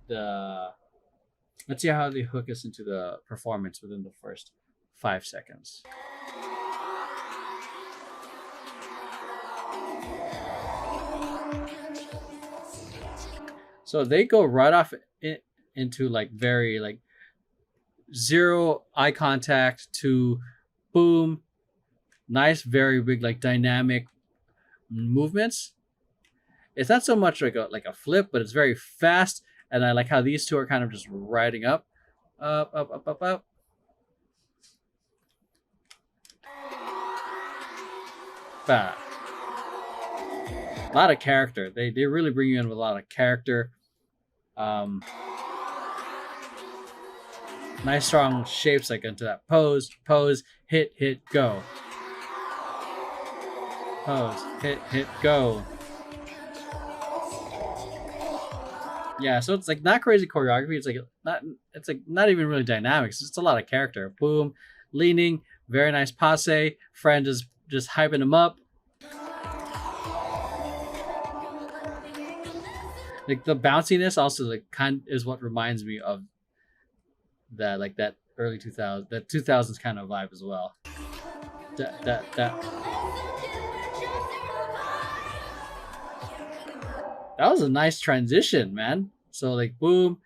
the let's see how they hook us into the performance within the first 5 seconds. So they go right off into like very like zero eye contact to boom, nice, very big like dynamic movements. It's not so much like a flip, but it's very fast, and I like how these two are kind of just riding up, up. Bah. A lot of character. They really bring you in with a lot of character. Um, nice strong shapes like into that pose, hit, go. Pose, hit, go. Yeah, so it's like not crazy choreography. It's like not even really dynamic. It's just a lot of character. Boom, leaning, very nice passe. Friend is just hyping him up. Like the bounciness also like kind is what reminds me of that like that early 2000s, that 2000s kind of vibe as well. That was a nice transition, man. So like boom,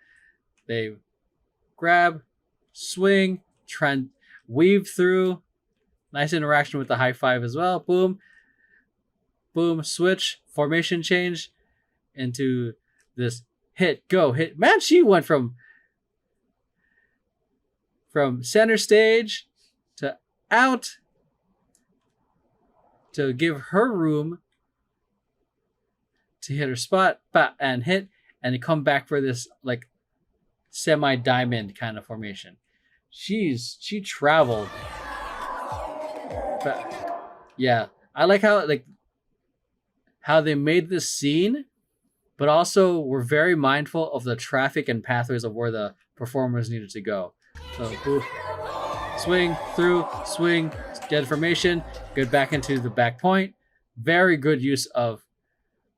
they grab, swing, weave through. Nice interaction with the high five as well. Boom, boom, switch, formation change into this hit, go, hit. Man, she went from center stage to out to give her room to hit her spot, and hit, and come back for this like semi diamond kind of formation. She traveled. But yeah, I like how they made this scene, but also were very mindful of the traffic and pathways of where the performers needed to go. So oof, swing through, swing, get formation, good back into the back point. Very good use of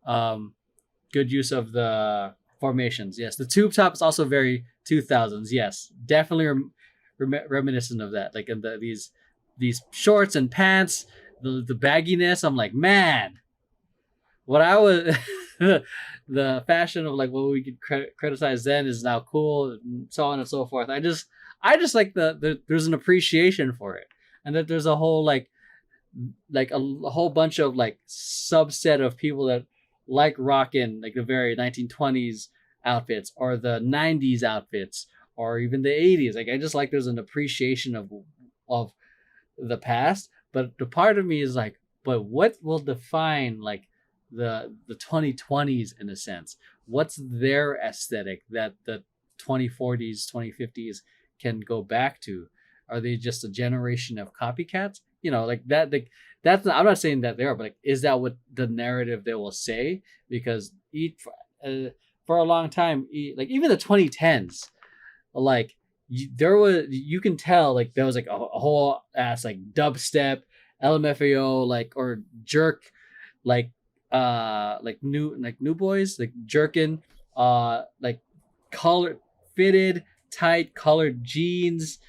the formations. Yes, the tube top is also very 2000s. Yes, definitely reminiscent of that. Like in these shorts and pants, the bagginess. I'm like, man, what I was the fashion of like what we could criticize then is now cool, and so on and so forth. I just like there's an appreciation for it, and that there's a whole like a whole bunch of like subset of people that like rocking like the very 1920s outfits or the 90s outfits or even the 80s. Like I just like there's an appreciation of the past, but the part of me is like, but what will define like the 2020s in a sense? What's their aesthetic that the 2040s 2050s can go back to? Are they just a generation of copycats? You know, like that. Like that's. I'm not saying that they are, but like, is that what the narrative they will say? Because for a long time, like even the 2010s, like you can tell like there was like a whole ass like dubstep, LMFAO, like or jerk, like new boys like jerkin, like color fitted tight colored jeans,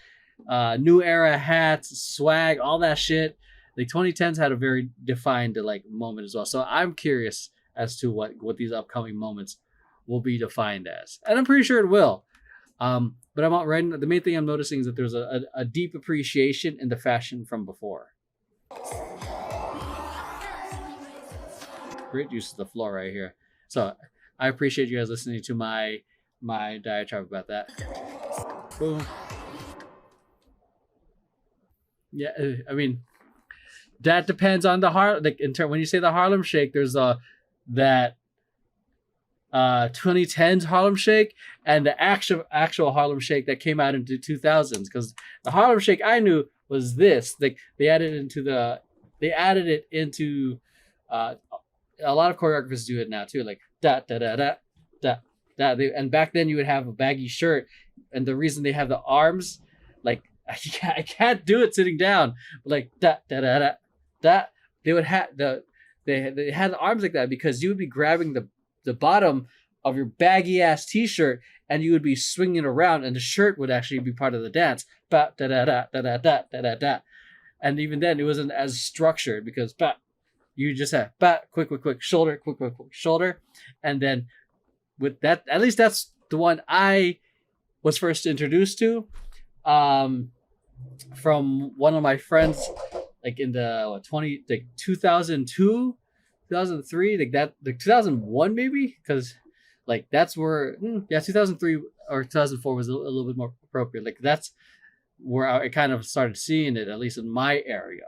new era hats, swag, all that shit. Like 2010s had a very defined like moment as well. So I'm curious as to what these upcoming moments will be defined as, and I'm pretty sure it will. But I'm not right. The main thing I'm noticing is that there's a deep appreciation in the fashion from before. Great use of the floor right here. So I appreciate you guys listening to my diatribe about that. Boom. Yeah, I mean, that depends on the like when you say the Harlem Shake, there's that 2010s Harlem Shake and the actual Harlem Shake that came out into 2000s. Because the Harlem Shake I knew was this. Like they added it into a lot of choreographers do it now too. Like da da da da da da. And back then you would have a baggy shirt, and the reason they have the arms, like I can't do it sitting down, but like da da da da da. They would have they had the arms like that because you would be grabbing the bottom of your baggy ass t-shirt, and you would be swinging around, and the shirt would actually be part of the dance. Ba da da da da da da da da da. And even then, it wasn't as structured because ba, you just had ba, quick, quick, quick, shoulder, quick, quick, quick, shoulder, and then with that, at least that's the one I was first introduced to, from one of my friends, like in the 2002, 2003, like that, like 2001 maybe, because like that's where 2003 or 2004 was a little bit more appropriate. Like that's where I kind of started seeing it, at least in my area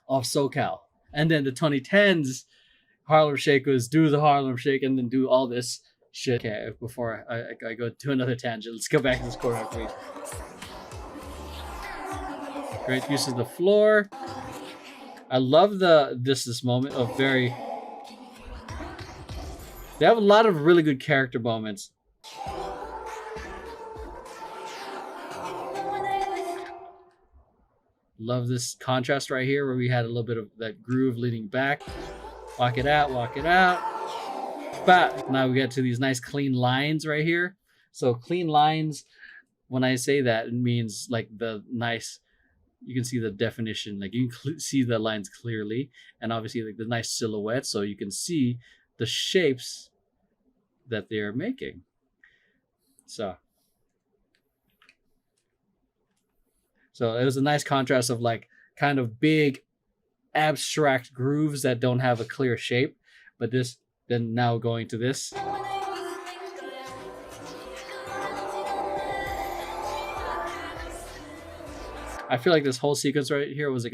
of SoCal. And then the 2010s, Harlem Shake was do the Harlem Shake and then do all this shit. Okay, before I go to another tangent, let's go back to this choreography. Great use of the floor. I love this moment of very. They have a lot of really good character moments. Love this contrast right here where we had a little bit of that groove leading back. Walk it out, walk it out. But now we get to these nice clean lines right here. So clean lines, when I say that, it means like the nice, you can see the definition, like you can see the lines clearly, and obviously like the nice silhouette, so you can see the shapes that they're making. So it was a nice contrast of like kind of big abstract grooves that don't have a clear shape, but this then now going to this. I feel like this whole sequence right here was like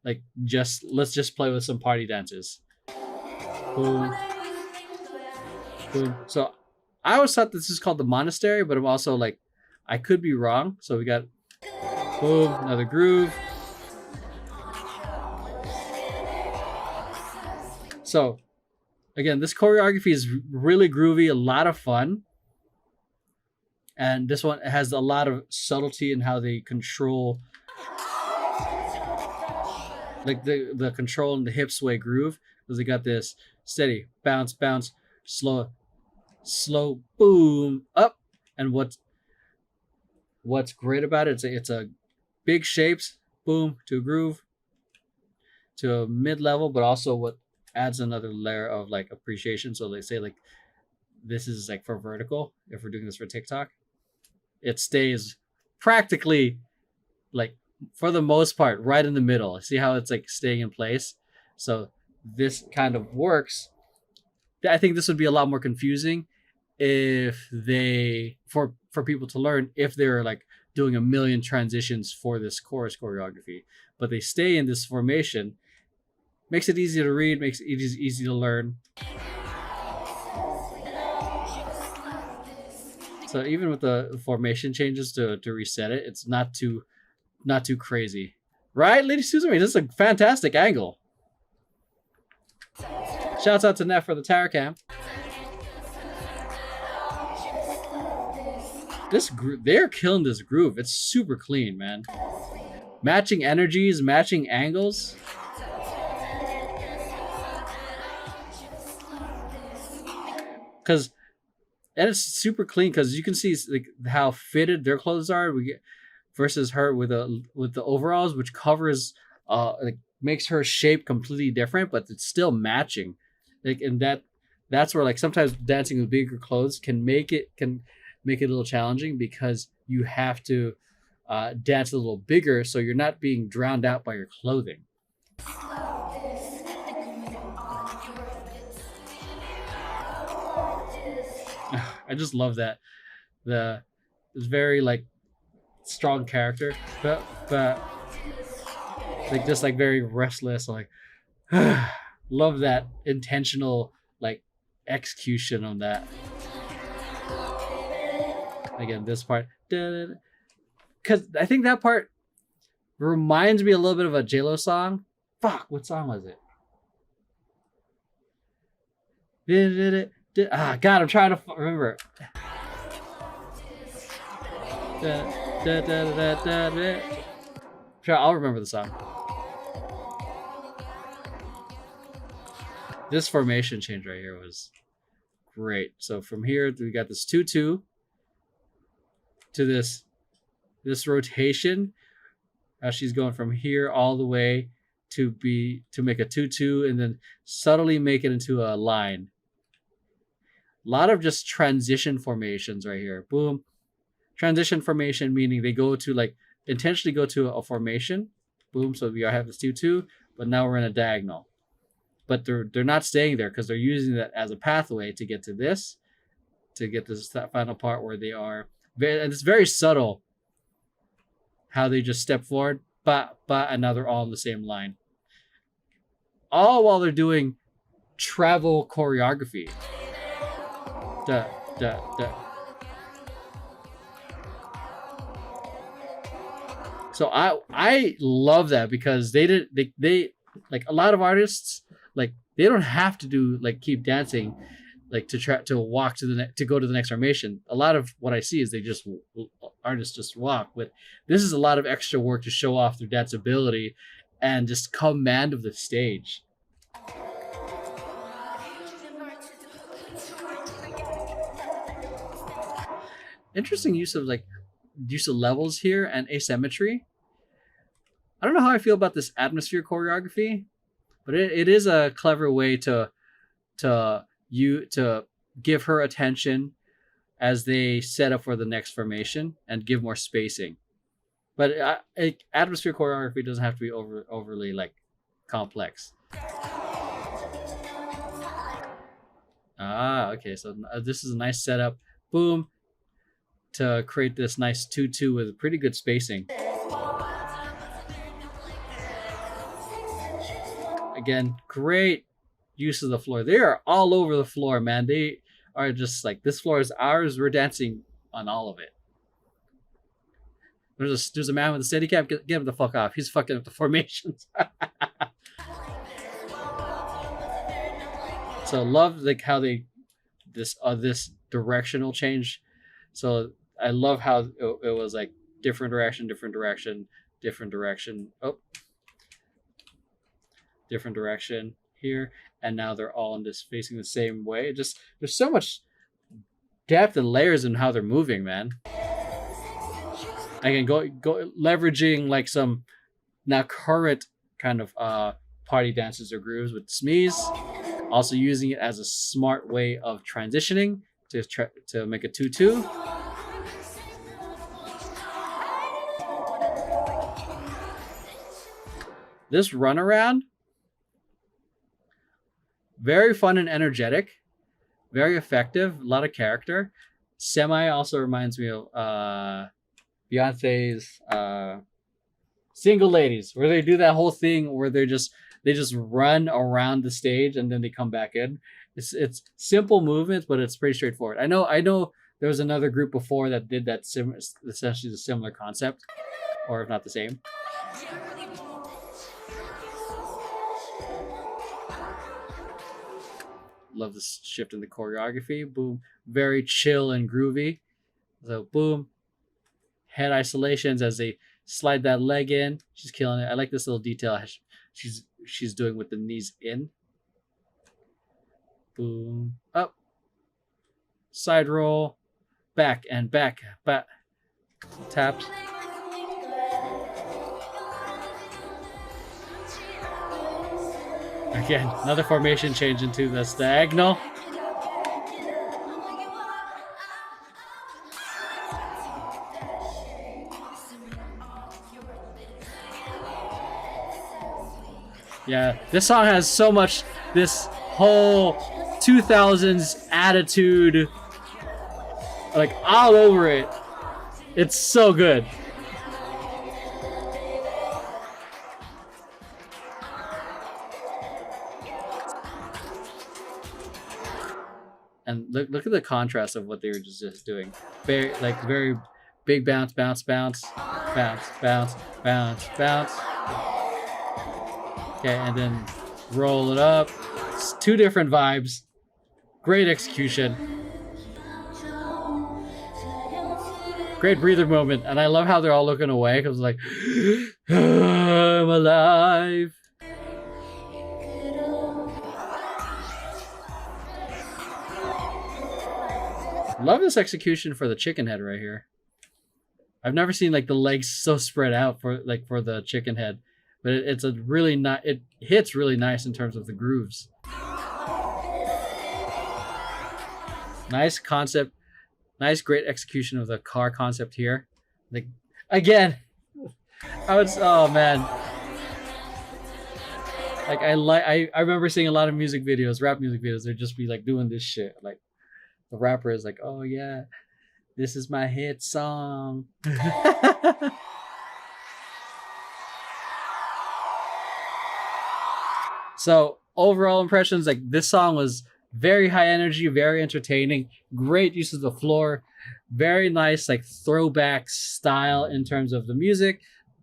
like just let's just play with some party dances. Boom. Boom. So I always thought this is called the monastery, but I'm also like, I could be wrong. So we got boom, another groove. So again, this choreography is really groovy, a lot of fun. And this one has a lot of subtlety in how they control, like the control in the hip sway groove, because they got this steady bounce, bounce, slow, boom, up. And what's great about it, it's a big shapes, boom, to a groove, to a mid level, but also what adds another layer of like appreciation. So they say like this is like for vertical. If we're doing this for TikTok, it stays practically like for the most part right in the middle. See how it's like staying in place? So this kind of works. I think this would be a lot more confusing if they for people to learn if they're like doing a million transitions for this chorus choreography, but they stay in this formation. Makes it easy to read, makes it easy to learn. So even with the formation changes to reset it, it's not too crazy. Right, Lady Suzume? This is a fantastic angle. Shouts out to Neff for the tower cam. They're killing this groove. It's super clean, man. Matching energies, matching angles. And it's super clean because you can see like how fitted their clothes are. We get versus her with the overalls, which covers like makes her shape completely different, but it's still matching. Like and that's where like sometimes dancing with bigger clothes can make it a little challenging because you have to dance a little bigger so you're not being drowned out by your clothing. I just love that. It's very like strong character, but like just like very restless. Like love that intentional like execution on that. Again, this part, because I think that part reminds me a little bit of a JLo song. Fuck, what song was it? God, I'm trying to remember. Sure, I'll remember the song. This formation change right here was Great. So from here we got this 2-2 to this rotation. She's going from here all the way to make a 2-2 and then subtly make it into a line. A lot of just transition formations right here. Boom. Transition formation meaning they go to like intentionally go to a formation. Boom. So we have this 2-2, but now we're in a diagonal. But they're not staying there because they're using that as a pathway to get to this final part where they are. And it's very subtle how they just step forward, and now they're all in the same line. All while they're doing travel choreography. Da, da, da. So I love that because they like a lot of artists, like they don't have to do like keep dancing like to walk to go to the next formation. A lot of what I see is artists just walk, but this is a lot of extra work to show off their dance ability and just command of the stage. Interesting use of levels here and asymmetry. I don't know how I feel about this atmosphere choreography, but it is a clever way to give her attention as they set up for the next formation and give more spacing. But atmosphere choreography doesn't have to be overly like complex. Okay. So this is a nice setup. Boom. To create this nice 2-2 with pretty good spacing. Again, great use of the floor. They are all over the floor, man. They are just like, this floor is ours. We're dancing on all of it. There's a man with a steady cam. Get him the fuck off. He's fucking up the formations. So love like how this directional change. So I love how it was like different direction, different direction, different direction. Oh, different direction here, and now they're all facing the same way. There's so much depth and layers in how they're moving, man. I can go leveraging like some now current kind of party dances or grooves with smees. Also using it as a smart way of transitioning to make a 2-2. This runaround, very fun and energetic, very effective, a lot of character. Semi also reminds me of Beyonce's Single Ladies, where they do that whole thing where they just run around the stage and then they come back in. It's simple movements, but it's pretty straightforward. I know there was another group before that did that essentially the similar concept, or if not the same. Love this shift in the choreography. Boom. Very chill and groovy. So boom. Head isolations as they slide that leg in. She's killing it. I like this little detail she's doing with the knees in. Boom. Up. Side roll. Back and back. Back. Taps. Again, another formation change into this diagonal. Yeah, this song has so much, this whole 2000s attitude, like all over it. It's so good. And look at the contrast of what they were just doing. Very big bounce, bounce, bounce, bounce, bounce, bounce, bounce. Okay, and then roll it up. It's two different vibes. Great execution. Great breather moment. And I love how they're all looking away because like, I'm alive. Love this execution for the chicken head right here. I've never seen like the legs so spread out for the chicken head, but it's a really not. It hits really nice in terms of the grooves. Nice concept, nice great execution of the car concept here. Like again, oh man. Like I remember seeing a lot of music videos, rap music videos. They'd just be like doing this shit. Like the rapper is like, oh yeah, this is my hit song. So overall impressions, like this song was very high energy, very entertaining, great use of the floor, very nice like throwback style in terms of the music,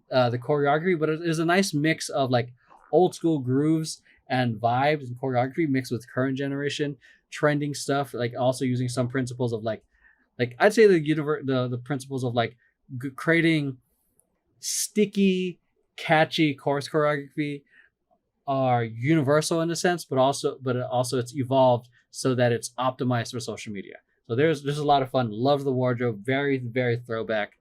the choreography, but it is a nice mix of like old school grooves and vibes and choreography mixed with current generation trending stuff, like also using some principles of like I'd say the principles of like creating sticky, catchy chorus choreography are universal in a sense, but also it's evolved so that it's optimized for social media. So there's a lot of fun. Love the wardrobe, very very throwback.